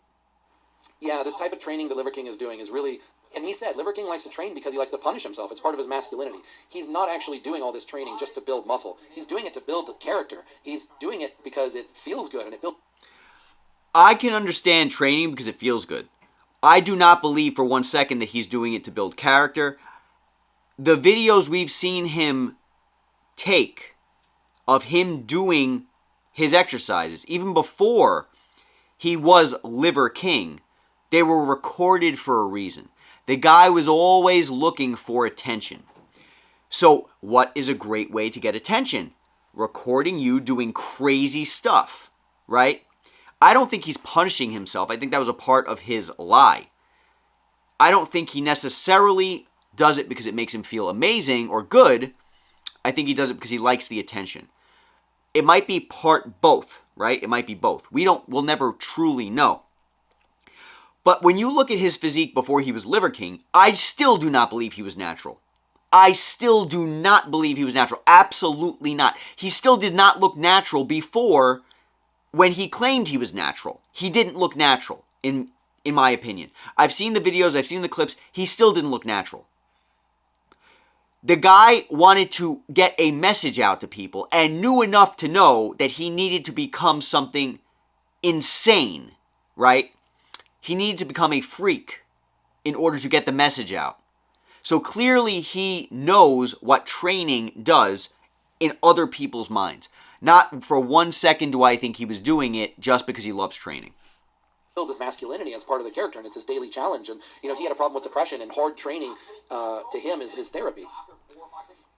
Speaker 3: Yeah, the type of training that Liver King is doing is really... And he said Liver King likes to train because he likes to punish himself. It's part of his masculinity. He's not actually doing all this training just to build muscle. He's doing it to build character. He's doing it because it feels good and it builds...
Speaker 1: I can understand training because it feels good. I do not believe for 1 second that he's doing it to build character. The videos we've seen him take of him doing his exercises, even before he was Liver King, they were recorded for a reason. The guy was always looking for attention. So what is a great way to get attention? Recording you doing crazy stuff, right? I don't think he's punishing himself. I think that was a part of his lie. I don't think he necessarily does it because it makes him feel amazing or good. I think he does it because he likes the attention. It might be part both, right? It might be both. We'll never truly know. But when you look at his physique before he was Liver King, I still do not believe he was natural. I still do not believe he was natural. Absolutely not. He still did not look natural before when he claimed he was natural. He didn't look natural, in my opinion. I've seen the videos, I've seen the clips. He still didn't look natural. The guy wanted to get a message out to people and knew enough to know that he needed to become something insane, right? He needed to become a freak in order to get the message out. So clearly he knows what training does in other people's minds. Not for 1 second do I think he was doing it just because he loves training.
Speaker 3: Builds his masculinity as part of the character, and it's his daily challenge. And, he had a problem with depression, and hard training to him is his therapy.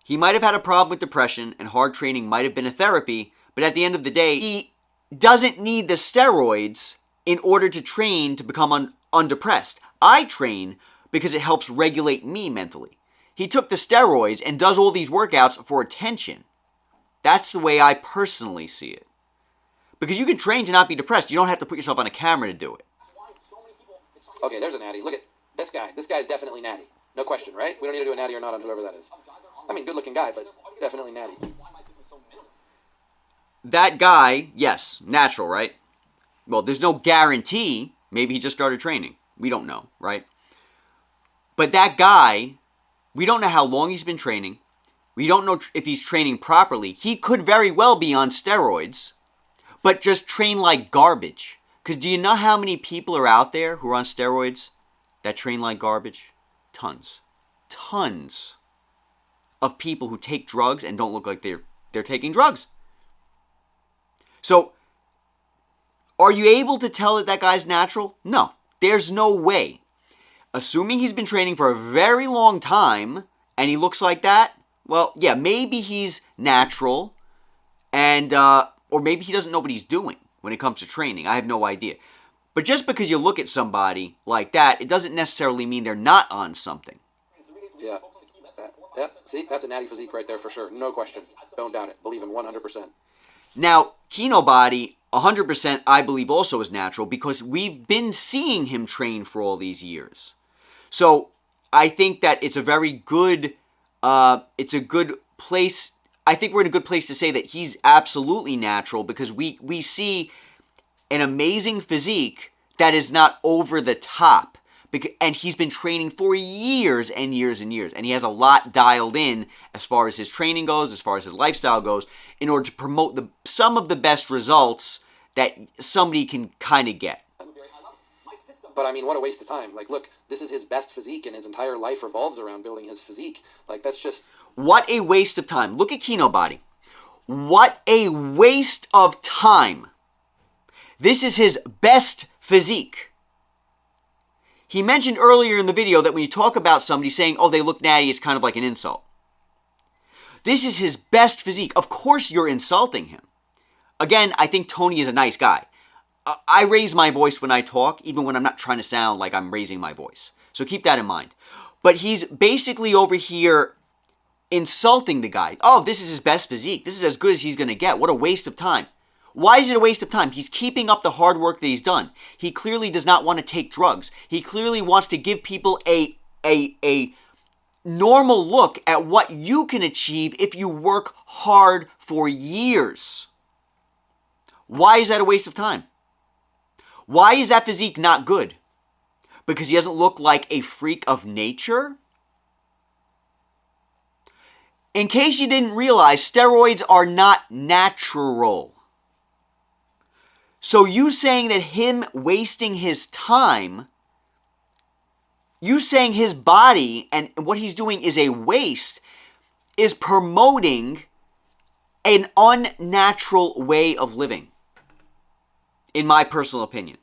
Speaker 1: He might have had a problem with depression, and hard training might have been a therapy, but at the end of the day, he doesn't need the steroids in order to train to become undepressed. I train because it helps regulate me mentally. He took the steroids and does all these workouts for attention. That's the way I personally see it. Because you can train to not be depressed. You don't have to put yourself on a camera to do it.
Speaker 3: Okay, there's a natty. Look at this guy. This guy's definitely natty. No question, right? We don't need to do a natty or not on whoever that is. I mean, good-looking guy, but definitely natty.
Speaker 1: That guy, yes, natural, right? Well, there's no guarantee. Maybe he just started training. We don't know, right? But that guy, we don't know how long he's been training. We don't know if he's training properly. He could very well be on steroids, but just train like garbage. Because do you know how many people are out there who are on steroids that train like garbage? Tons. Tons of people who take drugs and don't look like they're taking drugs. So, are you able to tell that guy's natural? No. There's no way. Assuming he's been training for a very long time and he looks like that, well, yeah, maybe he's natural and or maybe he doesn't know what he's doing when it comes to training. I have no idea. But just because you look at somebody like that, it doesn't necessarily mean they're not on something.
Speaker 3: Yeah. See, that's a natty physique right there for sure. No question. Don't doubt it. Believe him 100%.
Speaker 1: Now, Kinobody, 100% I believe also is natural because we've been seeing him train for all these years. So I think that it's a very good, it's a good place. I think we're in a good place to say that he's absolutely natural because we see an amazing physique that is not over the top. And he's been training for years and years and years. And he has a lot dialed in as far as his training goes, as far as his lifestyle goes, in order to promote some of the best results that somebody can kind of get.
Speaker 3: But I mean, what a waste of time. Like, look, this is his best physique and his entire life revolves around building his physique. Like, that's just...
Speaker 1: What a waste of time. Look at Kinobody. What a waste of time. This is his best physique. He mentioned earlier in the video that when you talk about somebody saying, oh, they look natty, it's kind of like an insult. This is his best physique. Of course you're insulting him. Again, I think Tony is a nice guy. I raise my voice when I talk, even when I'm not trying to sound like I'm raising my voice. So keep that in mind. But he's basically over here insulting the guy. Oh, this is his best physique. This is as good as he's going to get. What a waste of time. Why is it a waste of time? He's keeping up the hard work that he's done. He clearly does not want to take drugs. He clearly wants to give people a normal look at what you can achieve if you work hard for years. Why is that a waste of time? Why is that physique not good? Because he doesn't look like a freak of nature? In case you didn't realize, steroids are not natural. So you saying that him wasting his time, you saying his body and what he's doing is a waste, is promoting an unnatural way of living, in my personal opinion.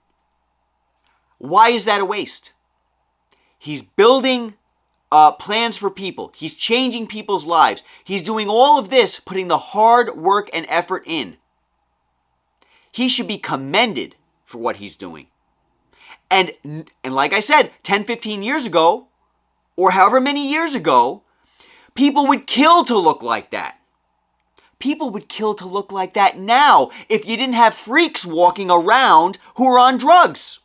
Speaker 1: Why is that a waste? He's building plans for people. He's changing people's lives. He's doing all of this, putting the hard work and effort in. He should be commended for what he's doing. And like I said, 10, 15 years ago, or however many years ago, people would kill to look like that. People would kill to look like that now if you didn't have freaks walking around who are on drugs.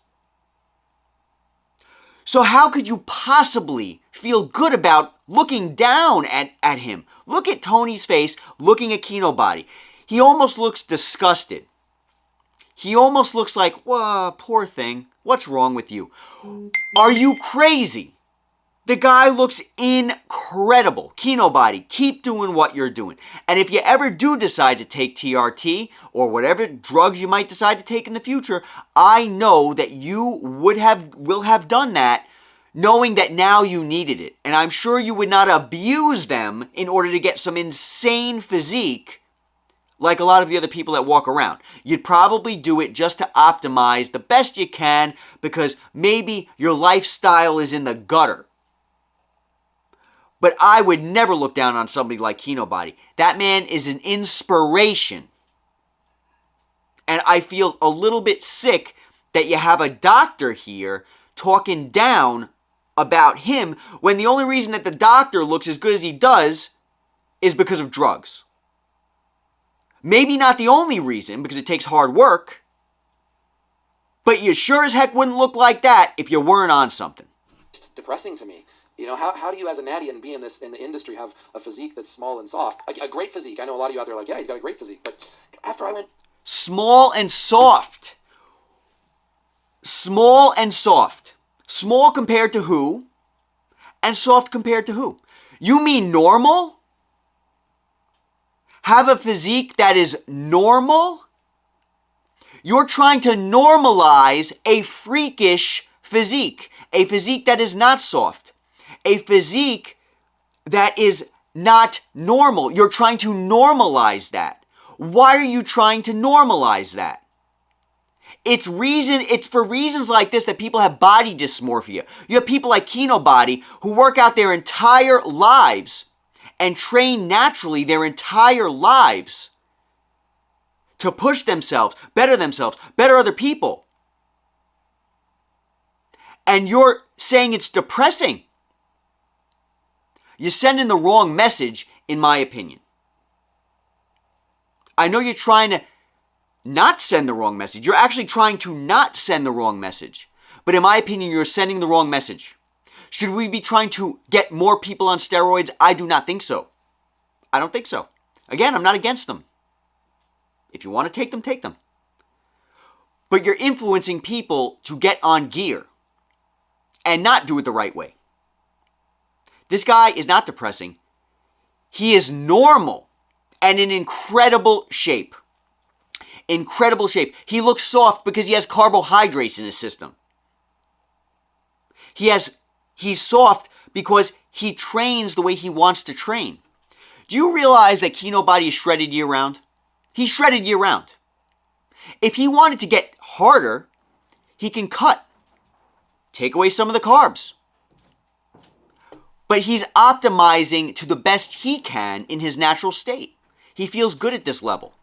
Speaker 1: So how could you possibly feel good about looking down at him? Look at Tony's face looking at Kinobody. He almost looks disgusted. He almost looks like, whoa, poor thing. What's wrong with you? Are you crazy? The guy looks incredible. Kinobody, keep doing what you're doing. And if you ever do decide to take TRT or whatever drugs you might decide to take in the future, I know that you will have done that knowing that now you needed it. And I'm sure you would not abuse them in order to get some insane physique like a lot of the other people that walk around. You'd probably do it just to optimize the best you can because maybe your lifestyle is in the gutter. But I would never look down on somebody like Kinobody. That man is an inspiration. And I feel a little bit sick that you have a doctor here talking down about him when the only reason that the doctor looks as good as he does is because of drugs. Maybe not the only reason, because it takes hard work, but you sure as heck wouldn't look like that if you weren't on something.
Speaker 3: It's depressing to me. You know, how do you as a natty and be in the industry have a physique that's small and soft? A great physique. I know a lot of you out there are like, yeah, he's got a great physique. But after I went...
Speaker 1: Small and soft. Small and soft. Small compared to who? And soft compared to who? You mean normal? Have a physique that is normal? You're trying to normalize a freakish physique. A physique that is not soft. A physique that is not normal. You're trying to normalize that. Why are you trying to normalize that? It's for reasons like this that people have body dysmorphia. You have people like Kinobody who work out their entire lives and train naturally their entire lives to push themselves, better other people. And you're saying it's depressing. You're sending the wrong message, in my opinion. I know you're trying to not send the wrong message. You're actually trying to not send the wrong message. But in my opinion, you're sending the wrong message. Should we be trying to get more people on steroids? I do not think so. I don't think so. Again, I'm not against them. If you want to take them, take them. But you're influencing people to get on gear and not do it the right way. This guy is not depressing. He is normal and in incredible shape. Incredible shape. He looks soft because he has carbohydrates in his system. He's soft because he trains the way he wants to train. Do you realize that Kinobody is shredded year-round? He's shredded year-round. If he wanted to get harder, he can cut. take away some of the carbs. But he's optimizing to the best he can in his natural state. He feels good at this level.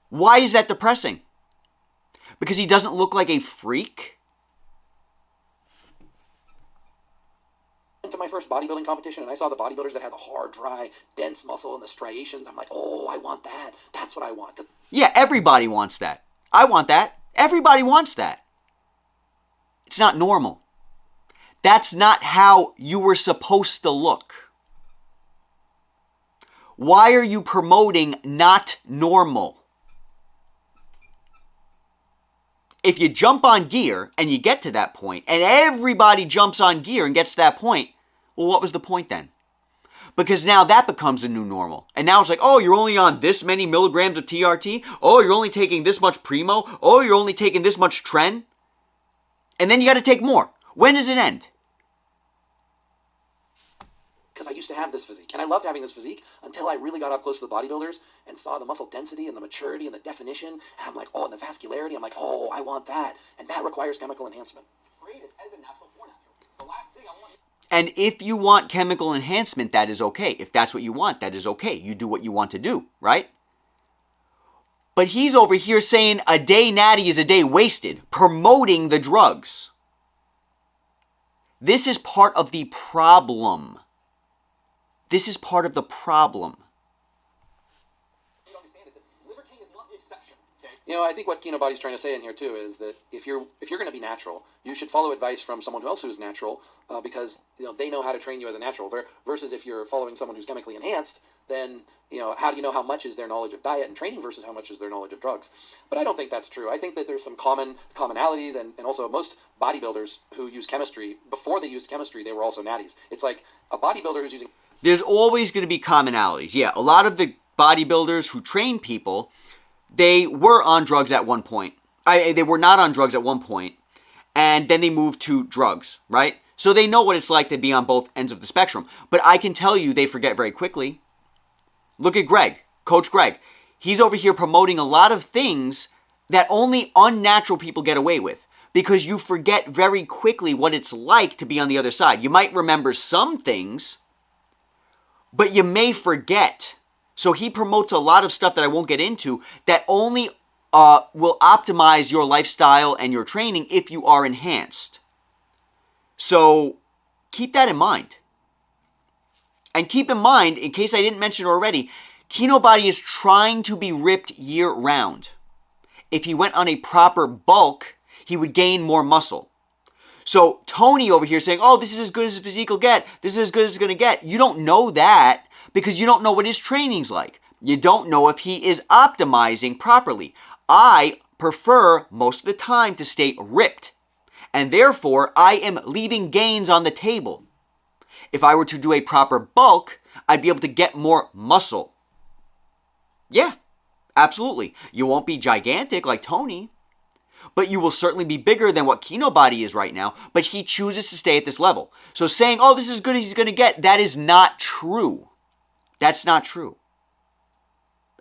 Speaker 1: Why is that depressing? Because he doesn't look like a freak?
Speaker 3: To my first bodybuilding competition, and I saw the bodybuilders that had the hard, dry, dense muscle and the striations. I'm like, oh, I want that. That's what I want.
Speaker 1: Yeah, everybody wants that. I want that. Everybody wants that. It's not normal. That's not how you were supposed to look. Why are you promoting not normal? If you jump on gear and you get to that point, and everybody jumps on gear and gets to that point, well, what was the point then? Because now that becomes the new normal. And now it's like, oh, you're only on this many milligrams of TRT. Oh, you're only taking this much Primo. Oh, you're only taking this much Tren. And then you got to take more. When does it end?
Speaker 3: Because I used to have this physique, and I loved having this physique until I really got up close to the bodybuilders and saw the muscle density and the maturity and the definition, and I'm like, oh, and the vascularity, I'm like, oh, I want that, and that requires chemical enhancement.
Speaker 4: Created as a natural for natural. The last thing I want.
Speaker 1: And if you want chemical enhancement, that is okay. If that's what you want, that is okay. You do what you want to do, right? But he's over here saying a day natty is a day wasted, promoting the drugs. This is part of the problem. This is part of the problem.
Speaker 4: You understand is that Liver King is not the exception. Okay.
Speaker 3: You know, I think what Kinobody's trying to say in here too is that if you're going to be natural, you should follow advice from someone else who's natural because they know how to train you as a natural. Versus if you're following someone who's chemically enhanced, then how do you know how much is their knowledge of diet and training versus how much is their knowledge of drugs? But I don't think that's true. I think that there's some commonalities, and also most bodybuilders who use chemistry, before they used chemistry, they were also natties. It's like a bodybuilder who's using.
Speaker 1: There's always going to be commonalities. Yeah, a lot of the bodybuilders who train people, they were on drugs at one point. They were not on drugs at one point, and then they moved to drugs, right? So they know what it's like to be on both ends of the spectrum. But I can tell you they forget very quickly. Look at Greg, Coach Greg. He's over here promoting a lot of things that only unnatural people get away with, because you forget very quickly what it's like to be on the other side. You might remember some things, but you may forget. So he promotes a lot of stuff that I won't get into that only will optimize your lifestyle and your training if you are enhanced. So keep that in mind. And keep in mind, in case I didn't mention already, Kinobody is trying to be ripped year-round. If he went on a proper bulk, he would gain more muscle. So Tony over here saying, oh, this is as good as his physique will get. This is as good as it's going to get. You don't know that because you don't know what his training's like. You don't know if he is optimizing properly. I prefer most of the time to stay ripped. And therefore, I am leaving gains on the table. If I were to do a proper bulk, I'd be able to get more muscle. Yeah, absolutely. You won't be gigantic like Tony, but you will certainly be bigger than what Kinobody is right now, but he chooses to stay at this level. So saying, oh, this is as good as he's going to get, that is not true. That's not true.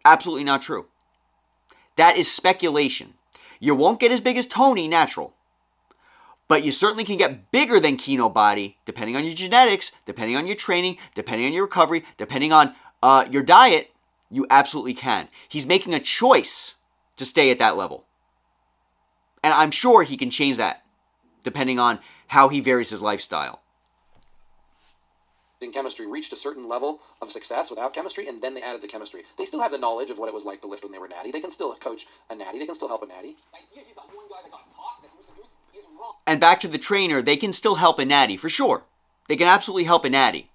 Speaker 1: Absolutely not true. That is speculation. You won't get as big as Tony natural, but you certainly can get bigger than Kinobody depending on your genetics, depending on your training, depending on your recovery, depending on your diet. You absolutely can. He's making a choice to stay at that level. And I'm sure he can change that depending on how he varies his lifestyle.
Speaker 3: In chemistry reached a certain level of success without chemistry, and then they added the chemistry. They still have the knowledge of what it was like to lift when they were natty. They can still coach a natty. They can still help a natty.
Speaker 4: Like, he's the one guy that got caught that he's wrong.
Speaker 1: And back to the trainer, they can still help a natty, for sure. They can absolutely help a natty.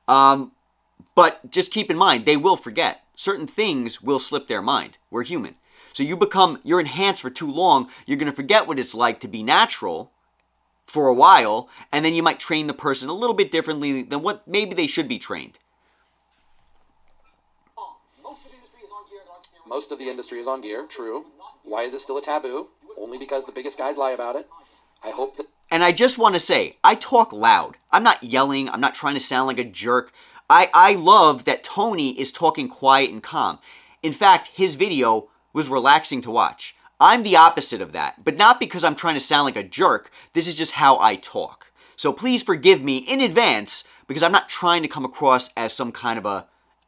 Speaker 1: But just keep in mind, they will forget. Certain things will slip their mind. We're human. So you're enhanced for too long, you're going to forget what it's like to be natural for a while, and then you might train the person a little bit differently than what maybe they should be trained.
Speaker 4: Most of the industry is on gear. They're on steroids.
Speaker 3: Most of the industry is on gear, true. Why is it still a taboo? Only because the biggest guys lie about it. I hope that...
Speaker 1: And I just want to say, I talk loud. I'm not yelling. I'm not trying to sound like a jerk. I love that Tony is talking quiet and calm. In fact, his video was relaxing to watch. I'm the opposite of that, but not because I'm trying to sound like a jerk. This is just how I talk. So please forgive me in advance because I'm not trying to come across as some kind of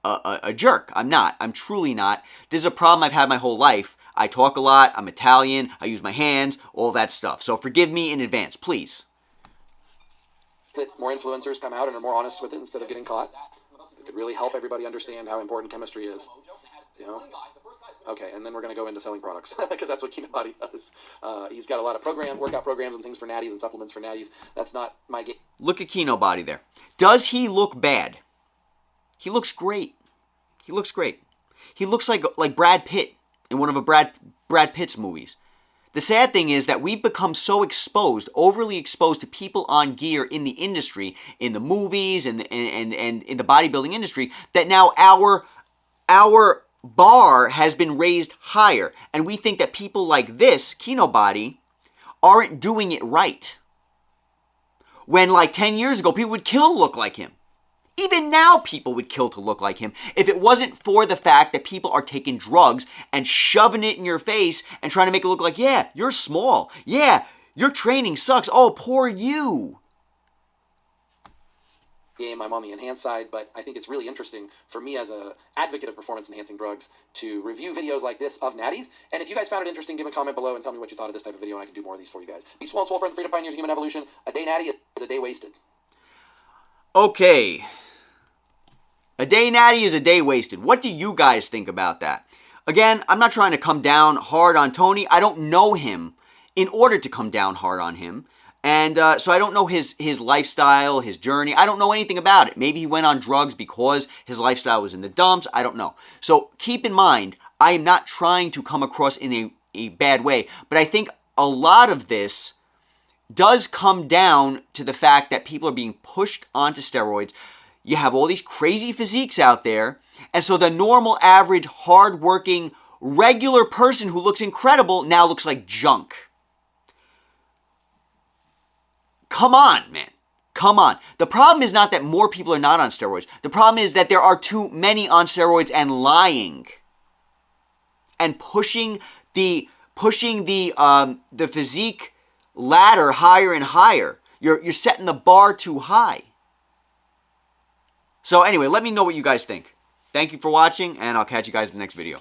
Speaker 1: a jerk. I'm not. I'm truly not. This is a problem I've had my whole life. I talk a lot. I'm Italian. I use my hands, all that stuff. So forgive me in advance, please.
Speaker 3: That more influencers come out and are more honest with it instead of getting caught. It could really help everybody understand how important chemistry is. You know? Okay, and then we're going to go into selling products because that's what Kinobody does. He's got a lot of workout programs and things for natties and supplements for natties. That's not my game.
Speaker 1: Look at Kinobody there. Does he look bad? He looks great. He looks great. He looks like Brad Pitt in one of Brad Pitt's movies. The sad thing is that we've become so exposed, overly exposed to people on gear in the industry, in the movies and in the bodybuilding industry, that now our bar has been raised higher. And we think that people like this, Kinobody, aren't doing it right. When like 10 years ago, people would kill to look like him. Even now, people would kill to look like him if it wasn't for the fact that people are taking drugs and shoving it in your face and trying to make it look like, yeah, you're small. Yeah, your training sucks. Oh, poor you.
Speaker 3: I'm on the enhanced side, but I think it's really interesting for me as an advocate of performance-enhancing drugs to review videos like this of natties. And if you guys found it interesting, give a comment below and tell me what you thought of this type of video, and I can do more of these for you guys. Be swole and swole, friends, freedom pioneers, human evolution. A day natty is a day wasted.
Speaker 1: Okay. A day natty is a day wasted. What do you guys think about that? Again, I'm not trying to come down hard on Tony. I don't know him in order to come down hard on him. And so I don't know his lifestyle, his journey. I don't know anything about it. Maybe he went on drugs because his lifestyle was in the dumps. I don't know. So keep in mind, I am not trying to come across in a bad way. But I think a lot of this does come down to the fact that people are being pushed onto steroids. You have all these crazy physiques out there. And so the normal, average, hardworking, regular person who looks incredible now looks like junk. Come on, man. Come on. The problem is not that more people are not on steroids. The problem is that there are too many on steroids and lying. And pushing the physique ladder higher and higher. You're setting the bar too high. So anyway, let me know what you guys think. Thank you for watching, and I'll catch you guys in the next video.